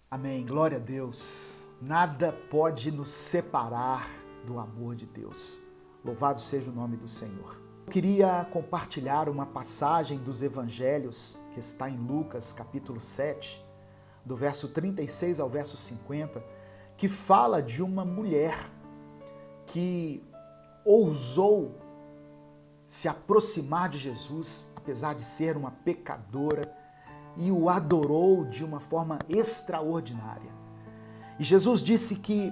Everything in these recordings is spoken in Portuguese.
Amém. Glória a Deus. Nada pode nos separar do amor de Deus. Louvado seja o nome do Senhor. Eu queria compartilhar uma passagem dos evangelhos que está em Lucas, capítulo 7, do verso 36 ao verso 50, que fala de uma mulher que ousou se aproximar de Jesus, apesar de ser uma pecadora, e o adorou de uma forma extraordinária. E Jesus disse que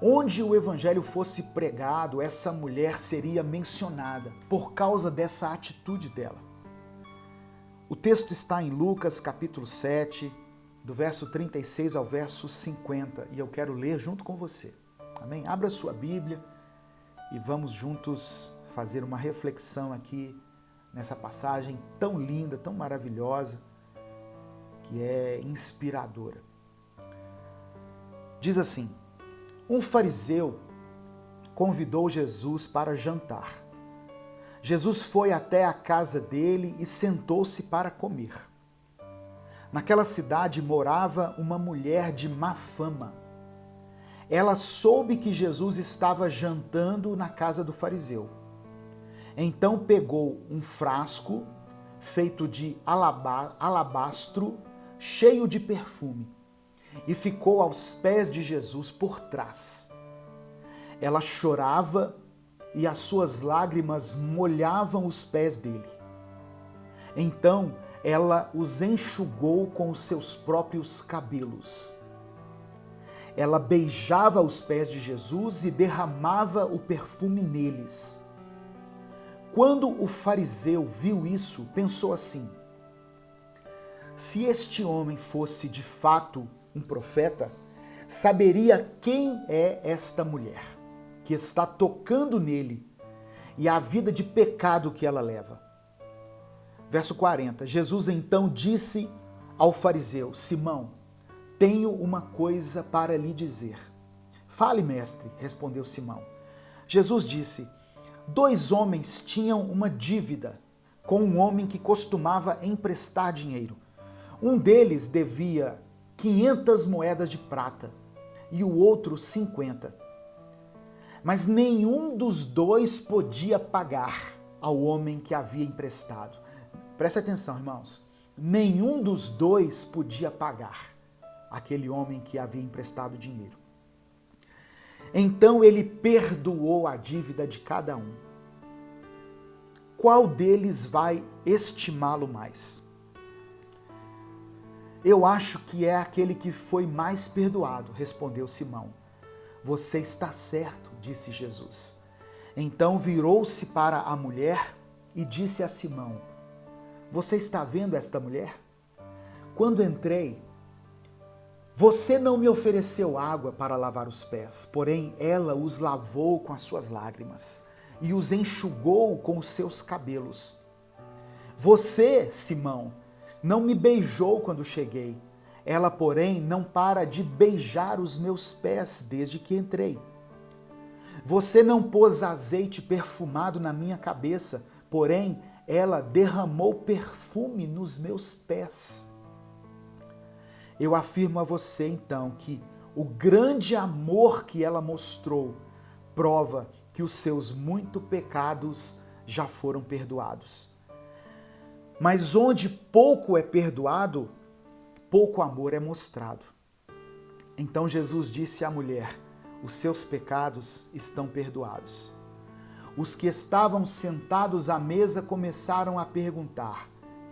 onde o evangelho fosse pregado, essa mulher seria mencionada por causa dessa atitude dela. O texto está em Lucas capítulo 7, do verso 36 ao verso 50, e eu quero ler junto com você. Amém? Abra sua Bíblia e vamos juntos fazer uma reflexão aqui nessa passagem tão linda, tão maravilhosa, que é inspiradora. Diz assim: um fariseu convidou Jesus para jantar. Jesus foi até a casa dele e sentou-se para comer. Naquela cidade morava uma mulher de má fama. Ela soube que Jesus estava jantando na casa do fariseu. Então pegou um frasco feito de alabastro, cheio de perfume, e ficou aos pés de Jesus por trás. Ela chorava e as suas lágrimas molhavam os pés dele. Então ela os enxugou com os seus próprios cabelos. Ela beijava os pés de Jesus e derramava o perfume neles. Quando o fariseu viu isso, pensou assim: se este homem fosse de fato um profeta, saberia quem é esta mulher que está tocando nele e a vida de pecado que ela leva. Verso 40, Jesus então disse ao fariseu: Simão, tenho uma coisa para lhe dizer. Fale, mestre, respondeu Simão. Jesus disse: 2 homens tinham uma dívida com um homem que costumava emprestar dinheiro. Um deles devia 500 moedas de prata e o outro 50. Mas nenhum dos dois podia pagar ao homem que havia emprestado. Presta atenção, irmãos. Nenhum dos dois podia pagar aquele homem que havia emprestado dinheiro. Então ele perdoou a dívida de cada um. Qual deles vai estimá-lo mais? Eu acho que é aquele que foi mais perdoado, respondeu Simão. Você está certo, disse Jesus. Então virou-se para a mulher e disse a Simão: você está vendo esta mulher? Quando entrei, você não me ofereceu água para lavar os pés, porém ela os lavou com as suas lágrimas e os enxugou com os seus cabelos. Você, Simão, não me beijou quando cheguei. Ela, porém, não para de beijar os meus pés desde que entrei. Você não pôs azeite perfumado na minha cabeça, porém ela derramou perfume nos meus pés. Eu afirmo a você, então, que o grande amor que ela mostrou prova que os seus muitos pecados já foram perdoados. Mas onde pouco é perdoado, pouco amor é mostrado. Então Jesus disse à mulher: os seus pecados estão perdoados. Os que estavam sentados à mesa começaram a perguntar: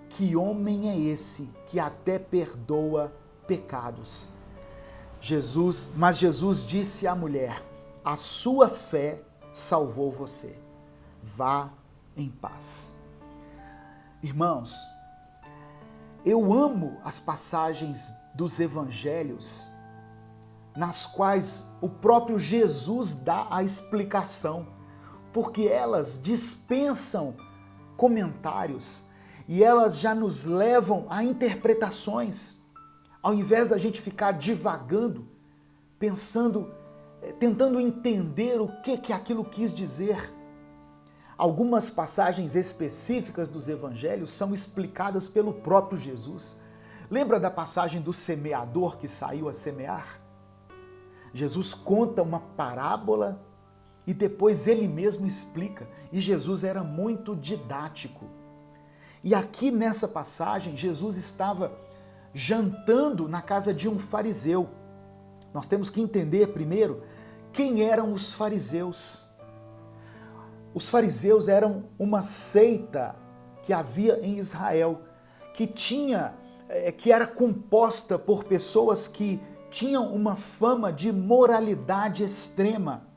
que homem é esse que até perdoa pecados? Mas Jesus disse à mulher: a sua fé salvou você. Vá em paz. Irmãos, eu amo as passagens dos evangelhos nas quais o próprio Jesus dá a explicação, porque elas dispensam comentários e elas já nos levam a interpretações. Ao invés da gente ficar divagando, pensando, tentando entender o que aquilo quis dizer. Algumas passagens específicas dos evangelhos são explicadas pelo próprio Jesus, Lembra da passagem do semeador que saiu a semear? Jesus conta uma parábola e depois ele mesmo explica. E Jesus era muito didático. E aqui nessa passagem, Jesus estava jantando na casa de um fariseu. Nós temos que entender primeiro quem eram os fariseus. Os fariseus eram uma seita que havia em Israel, que era composta por pessoas que tinham uma fama de moralidade extrema.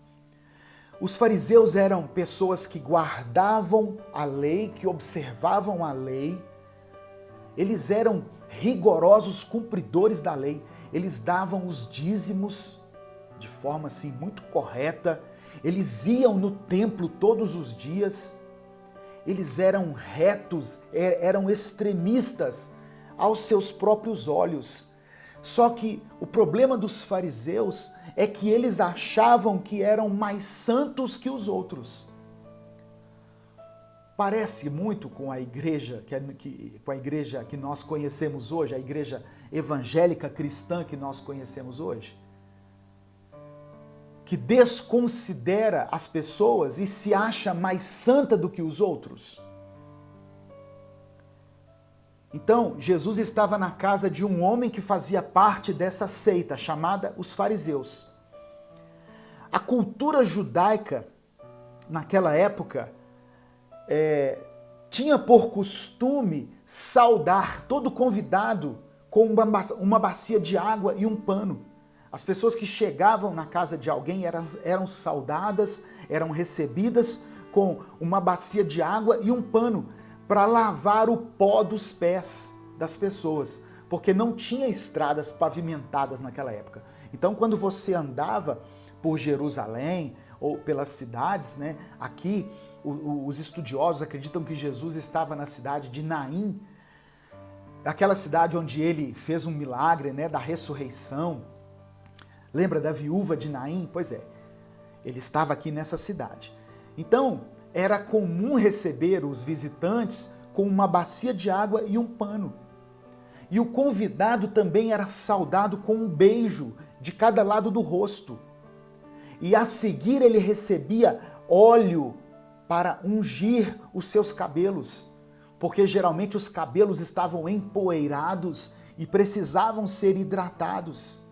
Os fariseus eram pessoas que guardavam a lei, que observavam a lei. Eles eram rigorosos cumpridores da lei. Eles davam os dízimos de forma assim muito correta. Eles iam no templo todos os dias. Eles eram retos, eram extremistas aos seus próprios olhos. Só que o problema dos fariseus é que eles achavam que eram mais santos que os outros. Parece muito com a igreja que nós conhecemos hoje, a igreja evangélica cristã que nós conhecemos hoje, que desconsidera as pessoas e se acha mais santa do que os outros. Então, Jesus estava na casa de um homem que fazia parte dessa seita chamada os fariseus. A cultura judaica, naquela época, tinha por costume saudar todo convidado com uma bacia de água e um pano. As pessoas que chegavam na casa de alguém eram saudadas, eram recebidas com uma bacia de água e um pano para lavar o pó dos pés das pessoas, porque não tinha estradas pavimentadas naquela época. Então, quando você andava por Jerusalém ou pelas cidades, né, aqui os estudiosos acreditam que Jesus estava na cidade de Naim, aquela cidade onde ele fez um milagre, né, da ressurreição. Lembra da viúva de Naim? Pois é, ele estava aqui nessa cidade. Então, era comum receber os visitantes com uma bacia de água e um pano. E o convidado também era saudado com um beijo de cada lado do rosto. E a seguir ele recebia óleo para ungir os seus cabelos, porque geralmente os cabelos estavam empoeirados e precisavam ser hidratados.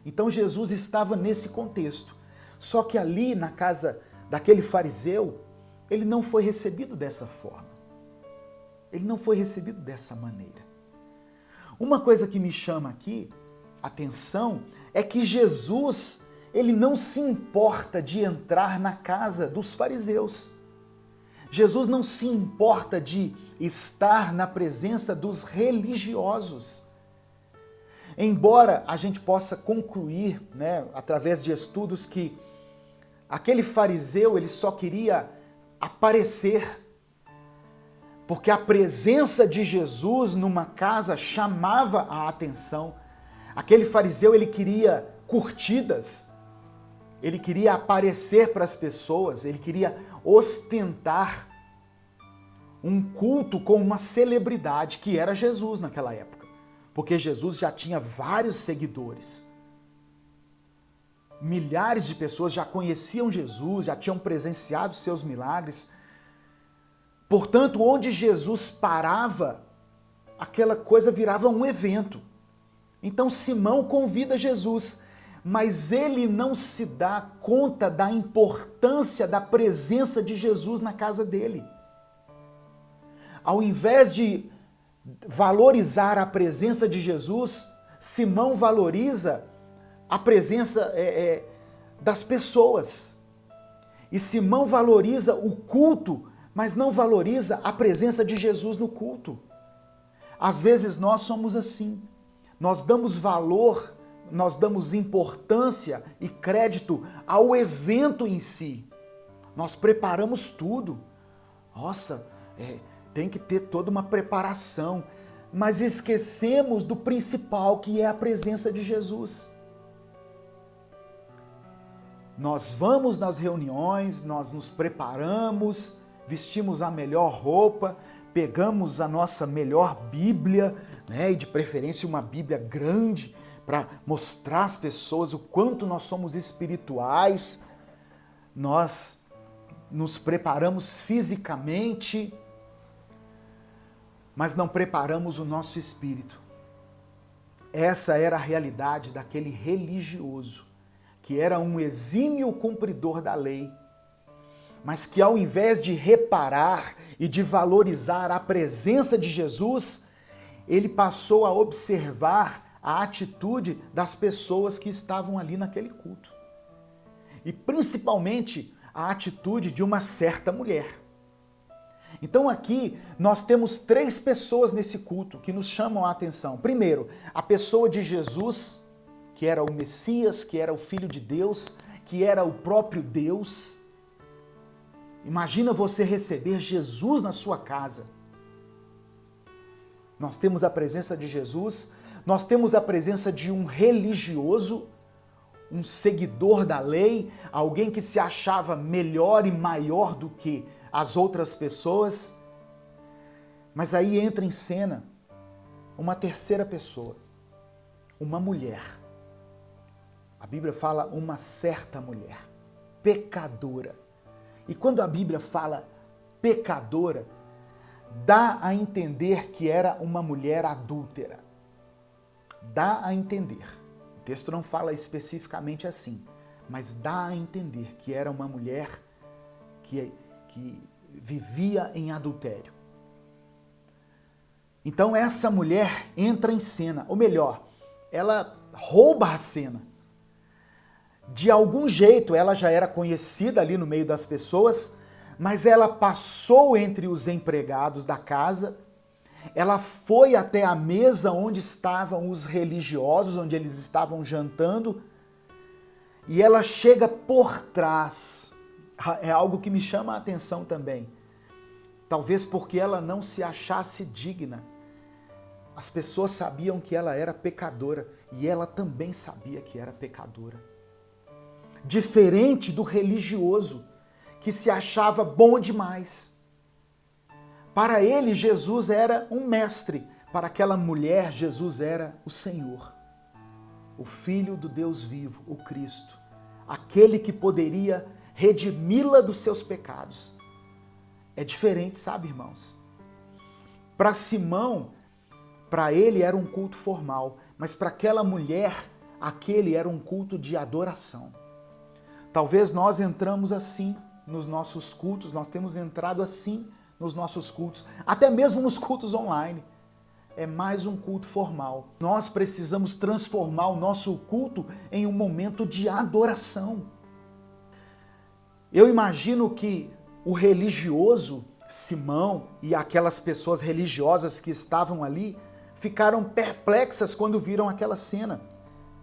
Então Jesus estava nesse contexto. Só que ali na casa daquele fariseu, ele não foi recebido dessa forma. Ele não foi recebido dessa maneira. Uma coisa que me chama aqui atenção é que Jesus, ele não se importa de entrar na casa dos fariseus. Jesus não se importa de estar na presença dos religiosos. Embora a gente possa concluir, né, através de estudos, que aquele fariseu ele só queria aparecer, porque a presença de Jesus numa casa chamava a atenção. Aquele fariseu ele queria curtidas, ele queria aparecer para as pessoas, ele queria ostentar um culto com uma celebridade que era Jesus naquela época, porque Jesus já tinha vários seguidores. Milhares de pessoas já conheciam Jesus, já tinham presenciado seus milagres. Portanto, onde Jesus parava, aquela coisa virava um evento. Então Simão convida Jesus, mas ele não se dá conta da importância da presença de Jesus na casa dele. Ao invés de valorizar a presença de Jesus, Simão valoriza a presença das pessoas. E Simão valoriza o culto, mas não valoriza a presença de Jesus no culto. Às vezes nós somos assim. Nós damos valor, nós damos importância e crédito ao evento em si. Nós preparamos tudo. Nossa, tem que ter toda uma preparação. Mas esquecemos do principal, que é a presença de Jesus. Nós vamos nas reuniões, nós nos preparamos, vestimos a melhor roupa, pegamos a nossa melhor Bíblia, né? E de preferência uma Bíblia grande para mostrar às pessoas o quanto nós somos espirituais. Nós nos preparamos fisicamente, mas não preparamos o nosso espírito. Essa era a realidade daquele religioso, que era um exímio cumpridor da lei, mas que ao invés de reparar e de valorizar a presença de Jesus, ele passou a observar a atitude das pessoas que estavam ali naquele culto. E principalmente a atitude de uma certa mulher. Então aqui nós temos 3 pessoas nesse culto que nos chamam a atenção. Primeiro, a pessoa de Jesus, que era o Messias, que era o Filho de Deus, que era o próprio Deus. Imagina você receber Jesus na sua casa. Nós temos a presença de Jesus, nós temos a presença de um religioso, um seguidor da lei, alguém que se achava melhor e maior do que as outras pessoas. Mas aí entra em cena uma terceira pessoa, uma mulher. A Bíblia fala uma certa mulher, pecadora. E quando a Bíblia fala pecadora, dá a entender que era uma mulher adúltera. Dá a entender. O texto não fala especificamente assim, mas dá a entender que era uma mulher que vivia em adultério. Então essa mulher entra em cena, ou melhor, ela rouba a cena. De algum jeito ela já era conhecida ali no meio das pessoas, mas ela passou entre os empregados da casa, ela foi até a mesa onde estavam os religiosos, onde eles estavam jantando, e ela chega por trás. É algo que me chama a atenção também. Talvez porque ela não se achasse digna. As pessoas sabiam que ela era pecadora e ela também sabia que era pecadora. Diferente do religioso, que se achava bom demais. Para ele, Jesus era um mestre. Para aquela mulher, Jesus era o Senhor, o Filho do Deus vivo, o Cristo, aquele que poderia redimi-la dos seus pecados. É diferente, sabe, irmãos? Para Simão, para ele era um culto formal, mas para aquela mulher, aquele era um culto de adoração. Talvez nós entramos assim nos nossos cultos, nós temos entrado assim nos nossos cultos, até mesmo nos cultos online. É mais um culto formal. Nós precisamos transformar o nosso culto em um momento de adoração. Eu imagino que o religioso Simão e aquelas pessoas religiosas que estavam ali ficaram perplexas quando viram aquela cena.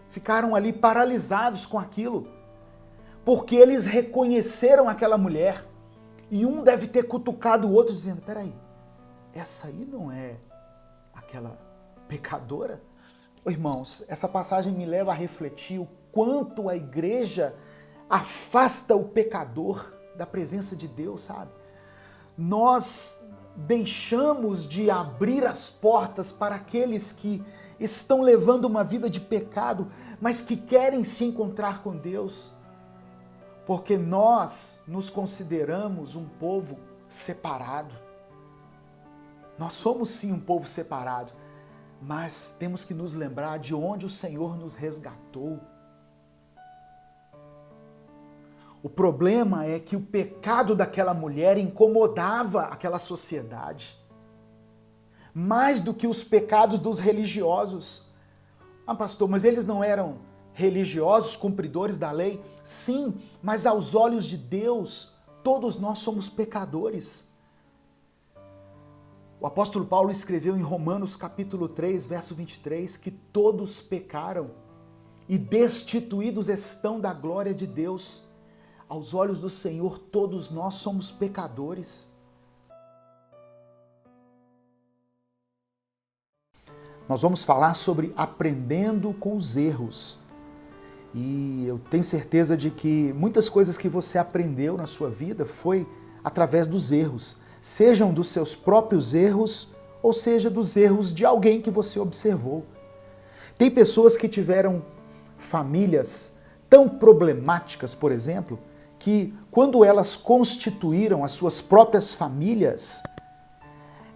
Ficaram ali paralisados com aquilo, porque eles reconheceram aquela mulher e um deve ter cutucado o outro dizendo: peraí, essa aí não é aquela pecadora? Irmãos, essa passagem me leva a refletir o quanto a igreja afasta o pecador da presença de Deus, sabe? Nós deixamos de abrir as portas para aqueles que estão levando uma vida de pecado, mas que querem se encontrar com Deus, porque nós nos consideramos um povo separado. Nós somos sim um povo separado, mas temos que nos lembrar de onde o Senhor nos resgatou. O problema é que o pecado daquela mulher incomodava aquela sociedade, mais do que os pecados dos religiosos. Ah, pastor, mas eles não eram religiosos, cumpridores da lei? Sim, mas aos olhos de Deus, todos nós somos pecadores. O apóstolo Paulo escreveu em Romanos capítulo 3, verso 23, que todos pecaram e destituídos estão da glória de Deus. Aos olhos do Senhor, todos nós somos pecadores. Nós vamos falar sobre aprendendo com os erros. E eu tenho certeza de que muitas coisas que você aprendeu na sua vida foi através dos erros, sejam dos seus próprios erros ou seja, dos erros de alguém que você observou. Tem pessoas que tiveram famílias tão problemáticas, por exemplo, que quando elas constituíram as suas próprias famílias,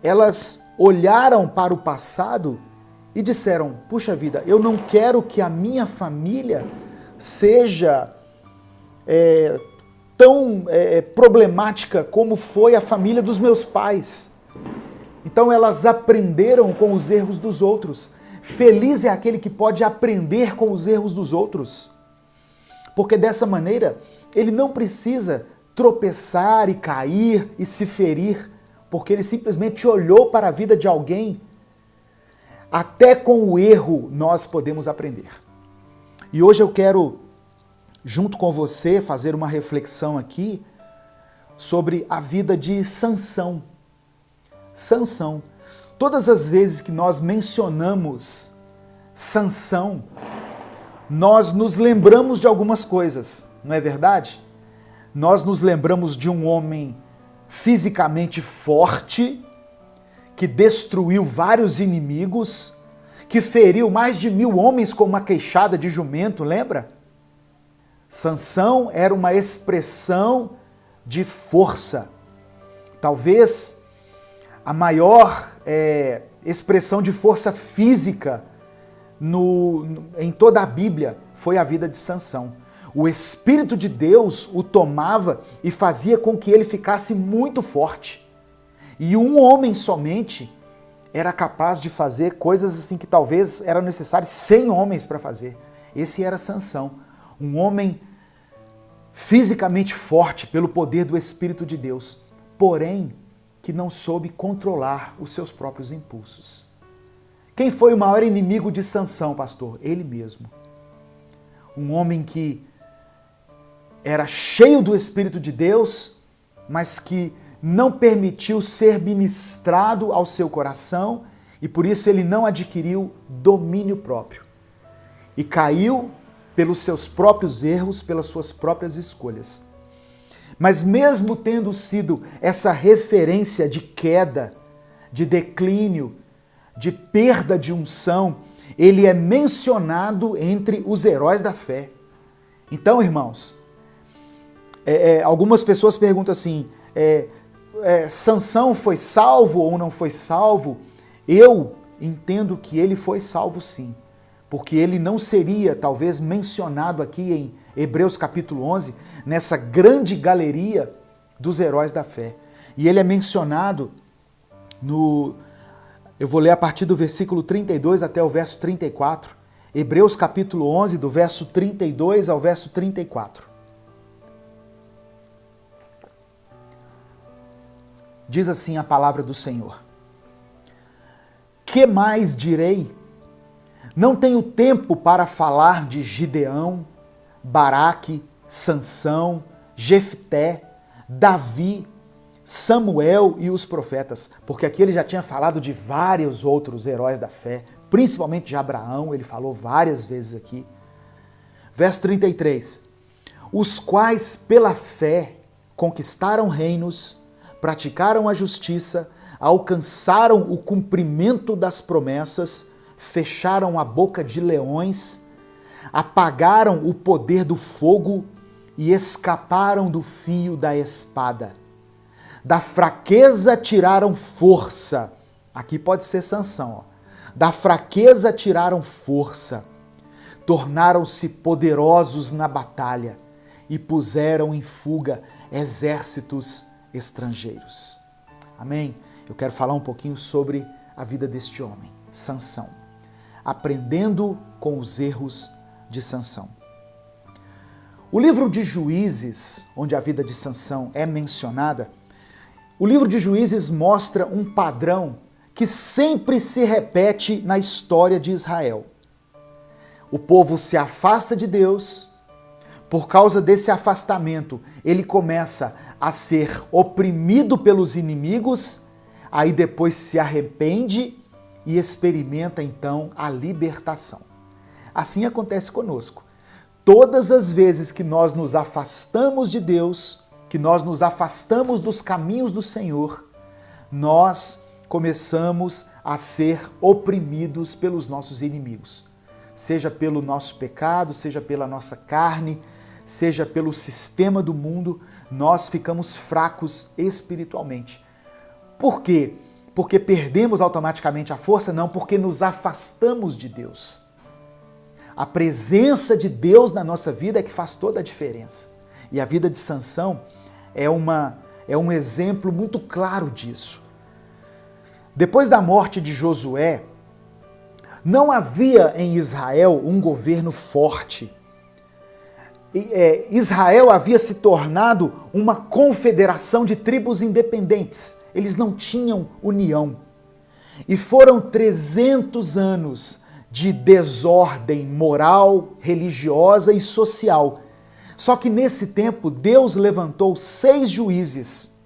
elas olharam para o passado e disseram: puxa vida, eu não quero que a minha família seja tão problemática como foi a família dos meus pais. Então elas aprenderam com os erros dos outros. Feliz é aquele que pode aprender com os erros dos outros. Porque dessa maneira, ele não precisa tropeçar e cair e se ferir, porque ele simplesmente olhou para a vida de alguém. Até com o erro nós podemos aprender. E hoje eu quero, junto com você, fazer uma reflexão aqui sobre a vida de Sansão. Sansão. Todas as vezes que nós mencionamos Sansão, nós nos lembramos de algumas coisas, não é verdade? Nós nos lembramos de um homem fisicamente forte, que destruiu vários inimigos, que feriu mais de 1000 homens com uma queixada de jumento, lembra? Sansão era uma expressão de força. Talvez a maior expressão de força física em toda a Bíblia foi a vida de Sansão. O Espírito de Deus o tomava e fazia com que ele ficasse muito forte. E um homem somente era capaz de fazer coisas assim que talvez eram necessários 100 homens para fazer. Esse era Sansão, um homem fisicamente forte pelo poder do Espírito de Deus, porém que não soube controlar os seus próprios impulsos. Quem foi o maior inimigo de Sansão, pastor? Ele mesmo. Um homem que era cheio do Espírito de Deus, mas que não permitiu ser ministrado ao seu coração e por isso ele não adquiriu domínio próprio. E caiu pelos seus próprios erros, pelas suas próprias escolhas. Mas mesmo tendo sido essa referência de queda, de declínio, de perda de unção, ele é mencionado entre os heróis da fé. Então, irmãos, algumas pessoas perguntam assim, Sansão foi salvo ou não foi salvo? Eu entendo que ele foi salvo sim, porque ele não seria talvez mencionado aqui em Hebreus capítulo 11, nessa grande galeria dos heróis da fé. E ele é mencionado eu vou ler a partir do versículo 32 até o verso 34. Hebreus capítulo 11, do verso 32 ao verso 34. Diz assim a palavra do Senhor: Que mais direi? Não tenho tempo para falar de Gideão, Baraque, Sansão, Jefté, Davi, Samuel e os profetas, porque aqui ele já tinha falado de vários outros heróis da fé, principalmente de Abraão, ele falou várias vezes aqui. Verso 33, os quais pela fé conquistaram reinos, praticaram a justiça, alcançaram o cumprimento das promessas, fecharam a boca de leões, apagaram o poder do fogo e escaparam do fio da espada. Da fraqueza tiraram força. Aqui pode ser Sansão. Da fraqueza tiraram força. Tornaram-se poderosos na batalha e puseram em fuga exércitos estrangeiros. Amém? Eu quero falar um pouquinho sobre a vida deste homem, Sansão. Aprendendo com os erros de Sansão. O livro de Juízes, onde a vida de Sansão é mencionada, o livro de Juízes mostra um padrão que sempre se repete na história de Israel. O povo se afasta de Deus, por causa desse afastamento, ele começa a ser oprimido pelos inimigos, aí depois se arrepende e experimenta então a libertação. Assim acontece conosco. Todas as vezes que nós nos afastamos de Deus, que nós nos afastamos dos caminhos do Senhor, nós começamos a ser oprimidos pelos nossos inimigos. Seja pelo nosso pecado, seja pela nossa carne, seja pelo sistema do mundo, nós ficamos fracos espiritualmente. Por quê? Porque perdemos automaticamente a força? Não, porque nos afastamos de Deus. A presença de Deus na nossa vida é que faz toda a diferença. E a vida de Sansão é um exemplo muito claro disso. Depois da morte de Josué, não havia em Israel um governo forte. Israel havia se tornado uma confederação de tribos independentes. Eles não tinham união. E foram 300 anos de desordem moral, religiosa e social. Só que nesse tempo, Deus levantou 6 juízes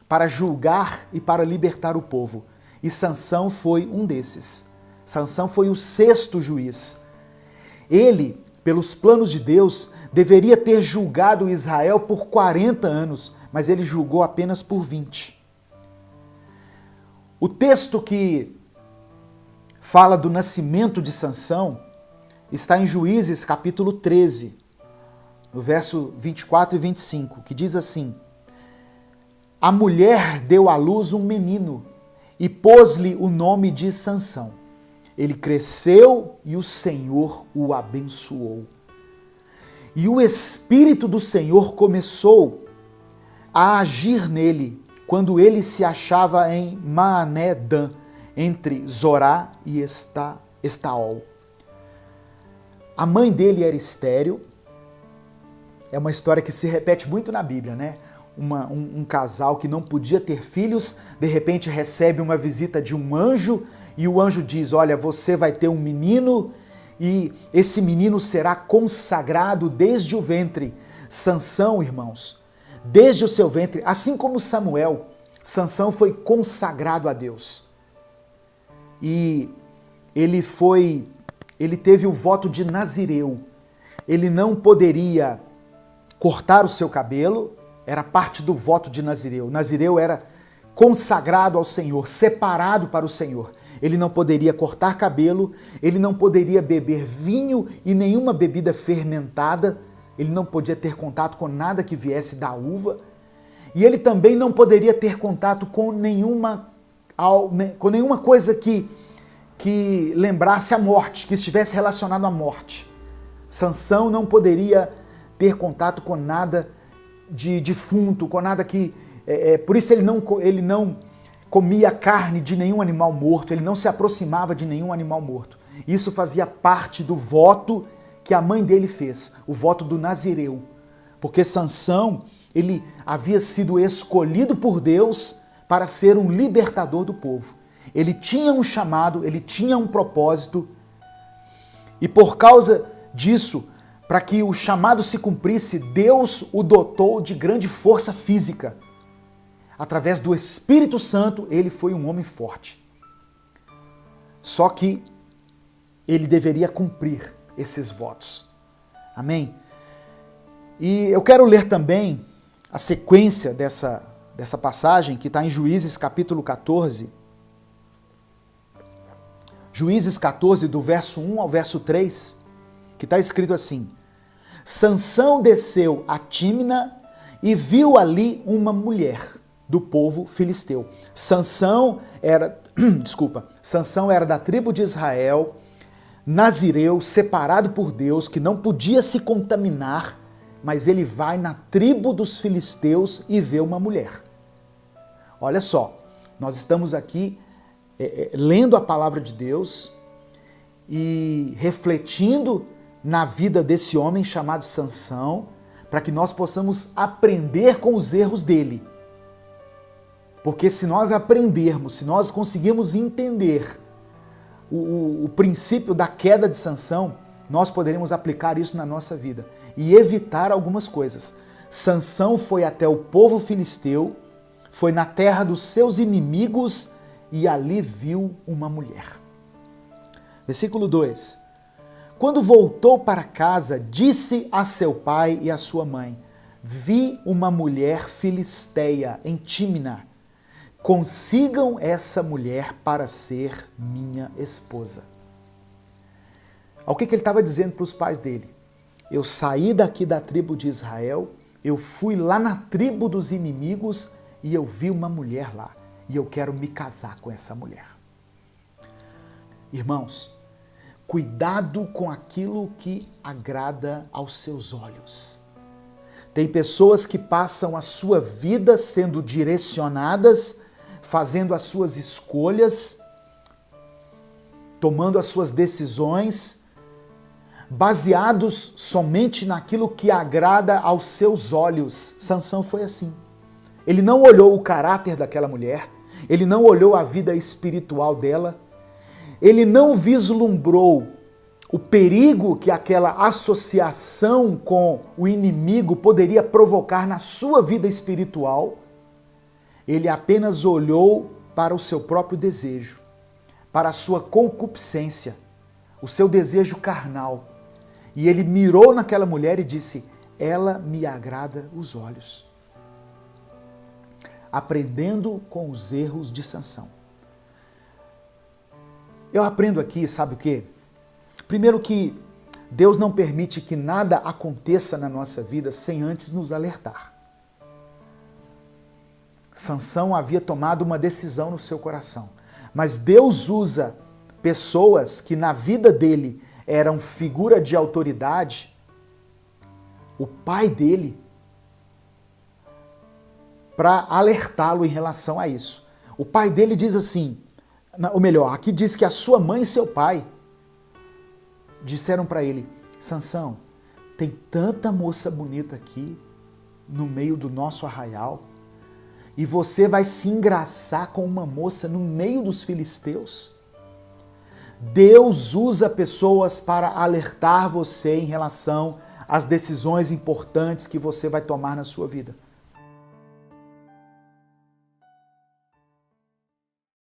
para julgar e para libertar o povo. E Sansão foi um desses. Sansão foi o 6º juiz. Ele, pelos planos de Deus, deveria ter julgado Israel por 40 anos, mas ele julgou apenas por 20. O texto que fala do nascimento de Sansão está em Juízes capítulo 13, no verso 24 e 25, que diz assim: a mulher deu à luz um menino e pôs-lhe o nome de Sansão. Ele cresceu e o Senhor o abençoou. E o Espírito do Senhor começou a agir nele quando ele se achava em Maané-Dan, entre Zorá e Estaol. A mãe dele era estéril. É uma história que se repete muito na Bíblia, né? Um casal que não podia ter filhos, de repente recebe uma visita de um anjo e o anjo diz: olha, você vai ter um menino e esse menino será consagrado desde o ventre. Sansão, irmãos, desde o seu ventre, assim como Samuel, Sansão foi consagrado a Deus. E ele teve o voto de nazireu. Ele não poderia cortar o seu cabelo, era parte do voto de nazireu. Nazireu era consagrado ao Senhor, separado para o Senhor. Ele não poderia cortar cabelo, ele não poderia beber vinho e nenhuma bebida fermentada, ele não podia ter contato com nada que viesse da uva, e ele também não poderia ter contato com nenhuma coisa que lembrasse a morte, que estivesse relacionado à morte. Sansão não poderia ter contato com nada de defunto, com nada que... por isso ele não comia carne de nenhum animal morto, ele não se aproximava de nenhum animal morto. Isso fazia parte do voto que a mãe dele fez, o voto do nazireu. Porque Sansão, ele havia sido escolhido por Deus para ser um libertador do povo. Ele tinha um chamado, ele tinha um propósito, e por causa disso, para que o chamado se cumprisse, Deus o dotou de grande força física. Através do Espírito Santo, ele foi um homem forte. Só que ele deveria cumprir esses votos. Amém? E eu quero ler também a sequência dessa passagem, que está em Juízes capítulo 14. Juízes 14, do verso 1 ao verso 3, que está escrito assim: Sansão desceu a Tímina e viu ali uma mulher do povo filisteu. Sansão era da tribo de Israel, nazireu, separado por Deus, que não podia se contaminar, mas ele vai na tribo dos filisteus e vê uma mulher. Olha só, nós estamos aqui lendo a palavra de Deus e refletindo na vida desse homem chamado Sansão, para que nós possamos aprender com os erros dele. Porque se nós aprendermos, se nós conseguirmos entender o princípio da queda de Sansão, nós poderemos aplicar isso na nossa vida e evitar algumas coisas. Sansão foi até o povo filisteu, foi na terra dos seus inimigos e ali viu uma mulher. Versículo 2. Quando voltou para casa, disse a seu pai e a sua mãe: vi uma mulher filisteia em Tímina. consigam essa mulher para ser minha esposa. O que ele estava dizendo para os pais dele? Eu saí daqui da tribo de Israel, eu fui lá na tribo dos inimigos e eu vi uma mulher lá. E eu quero me casar com essa mulher. Irmãos, cuidado com aquilo que agrada aos seus olhos. Tem pessoas que passam a sua vida sendo direcionadas, fazendo as suas escolhas, tomando as suas decisões, baseados somente naquilo que agrada aos seus olhos. Sansão foi assim. Ele não olhou o caráter daquela mulher, ele não olhou a vida espiritual dela, ele não vislumbrou o perigo que aquela associação com o inimigo poderia provocar na sua vida espiritual. Ele apenas olhou para o seu próprio desejo, para a sua concupiscência, o seu desejo carnal. E ele mirou naquela mulher e disse: ela me agrada os olhos. Aprendendo com os erros de Sansão. Eu aprendo aqui, sabe o quê? Primeiro que Deus não permite que nada aconteça na nossa vida sem antes nos alertar. Sansão havia tomado uma decisão no seu coração, mas Deus usa pessoas que na vida dele eram figura de autoridade, o pai dele, para alertá-lo em relação a isso. O pai dele diz assim, ou melhor, aqui diz que a sua mãe e seu pai disseram para ele: Sansão, tem tanta moça bonita aqui no meio do nosso arraial e você vai se engraçar com uma moça no meio dos filisteus? Deus usa pessoas para alertar você em relação às decisões importantes que você vai tomar na sua vida.